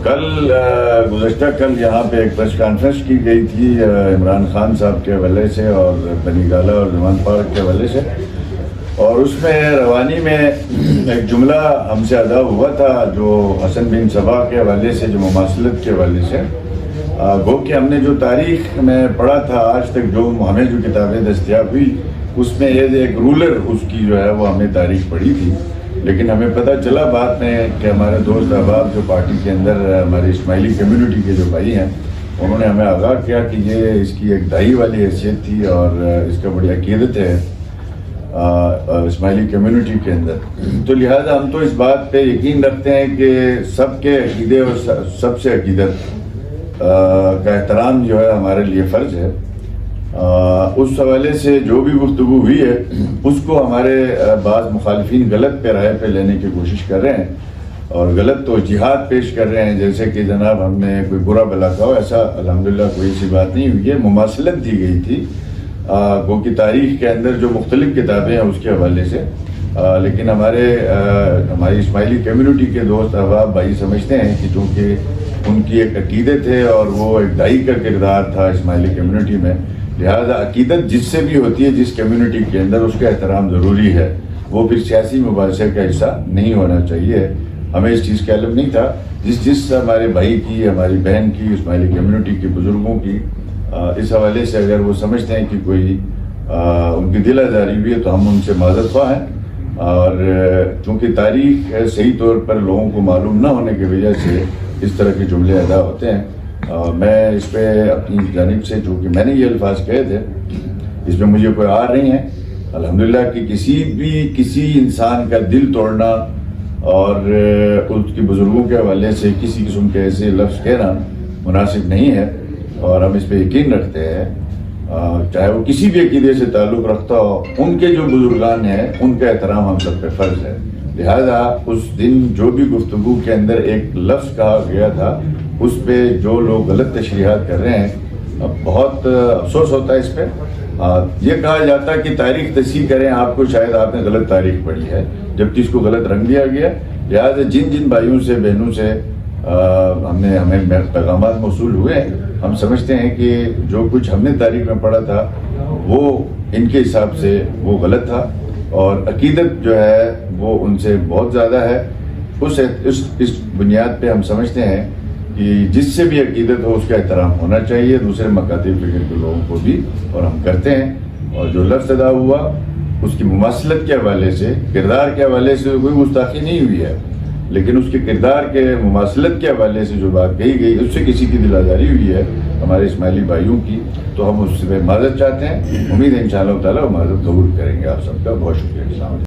کل گزشتہ کل یہاں پہ ایک پریس کانفرنس کی گئی تھی عمران خان صاحب کے حوالے سے اور بنی گالہ اور زمان پارک کے حوالے سے، اور اس میں روانی میں ایک جملہ ہم سے ادا ہوا تھا جو حسن بن صبا کے حوالے سے، جو مماثلت کے حوالے سے، گو کہ ہم نے جو تاریخ میں پڑھا تھا آج تک، جو ہمیں جو کتابیں دستیاب ہوئی اس میں ایک رولر اس کی جو ہے وہ ہم نے تاریخ پڑھی تھی، لیکن ہمیں پتہ چلا بعد میں کہ ہمارے دوست احباب جو پارٹی کے اندر ہماری اسماعیلی کمیونٹی کے جو بھائی ہیں، انہوں نے ہمیں آگاہ کیا کہ یہ اس کی ایک دائی والی حیثیت تھی اور اس کا بڑی عقیدت ہے اسماعیلی کمیونٹی کے اندر، تو لہٰذا ہم تو اس بات پہ یقین رکھتے ہیں کہ سب کے عقیدے اور سب سے عقیدت کا احترام جو ہے ہمارے لیے فرض ہے۔ اس حوالے سے جو بھی گفتگو ہوئی ہے اس کو ہمارے بعض مخالفین غلط پیرائے پہ لینے کی کوشش کر رہے ہیں اور غلط توجیہات پیش کر رہے ہیں، جیسے کہ جناب ہم نے کوئی برا بھلا کہا ہو، ایسا الحمدللہ کوئی ایسی بات نہیں ہوئی ہے۔ مماثلت دی گئی تھی وہ کی تاریخ کے اندر جو مختلف کتابیں ہیں اس کے حوالے سے، لیکن ہماری اسماعیلی کمیونٹی کے دوست احباب بھائی سمجھتے ہیں کہ چونکہ ان کی ایک عقیدت ہے اور وہ ایک دائی کا کردار تھا اسماعیلی کمیونٹی میں، لہذا عقیدت جس سے بھی ہوتی ہے جس کمیونٹی کے اندر، اس کا احترام ضروری ہے، وہ پھر سیاسی مباحثے کا حصہ نہیں ہونا چاہیے۔ ہمیں اس چیز کا علم نہیں تھا، جس ہمارے بھائی کی، ہماری بہن کی، اسماعیلی کمیونٹی کے بزرگوں کی اس حوالے سے اگر وہ سمجھتے ہیں کہ کوئی ان کی دل آزاری ہوئی ہے تو ہم ان سے معذرت خواہ ہیں، اور چونکہ تاریخ صحیح طور پر لوگوں کو معلوم نہ ہونے کی وجہ سے اس طرح کے جملے ادا ہوتے ہیں۔ میں اس پہ اپنی جانب سے، چونکہ میں نے یہ الفاظ کہے تھے، اس میں مجھے کوئی آر نہیں ہے الحمدللہ کہ کسی انسان کا دل توڑنا اور اس کی بزرگوں کے حوالے سے کسی قسم کے ایسے لفظ کہنا مناسب نہیں ہے، اور ہم اس پہ یقین رکھتے ہیں چاہے وہ کسی بھی عقیدے سے تعلق رکھتا ہو، ان کے جو بزرگان ہیں ان کا احترام ہم سب پہ فرض ہے۔ لہذا اس دن جو بھی گفتگو کے اندر ایک لفظ کہا گیا تھا اس پہ جو لوگ غلط تشریحات کر رہے ہیں، بہت افسوس ہوتا ہے اس پہ۔ یہ کہا جاتا ہے کہ تاریخ تصحیح کریں، آپ کو شاید آپ نے غلط تاریخ پڑھی ہے، جبکہ اس کو غلط رنگ دیا گیا۔ لہٰذا جن بھائیوں سے، بہنوں سے ہمیں پیغامات موصول ہوئے ہیں، ہم سمجھتے ہیں کہ جو کچھ ہم نے تاریخ میں پڑھا تھا وہ ان کے حساب سے وہ غلط تھا، اور عقیدت جو ہے وہ ان سے بہت زیادہ ہے۔ اس بنیاد پہ ہم سمجھتے ہیں کہ جس سے بھی عقیدت ہو اس کا احترام ہونا چاہیے، دوسرے مکاتب فکر کے لوگوں کو بھی، اور ہم کرتے ہیں۔ اور جو لفظ ادا ہوا اس کی مماثلت کے حوالے سے، کردار کے حوالے سے کوئی گستاخی نہیں ہوئی ہے، لیکن اس کے کردار کے مماثلت کے حوالے سے جو بات کہی گئی اس سے کسی کی دل آزاری ہوئی ہے ہمارے اسماعیلی بھائیوں کی، تو ہم اس سے معذرت چاہتے ہیں۔ امید ہے انشاءاللہ تعالیٰ وہ معذرت قبول کریں گے۔ آپ سب کا بہت شکریہ۔ السلام علیکم۔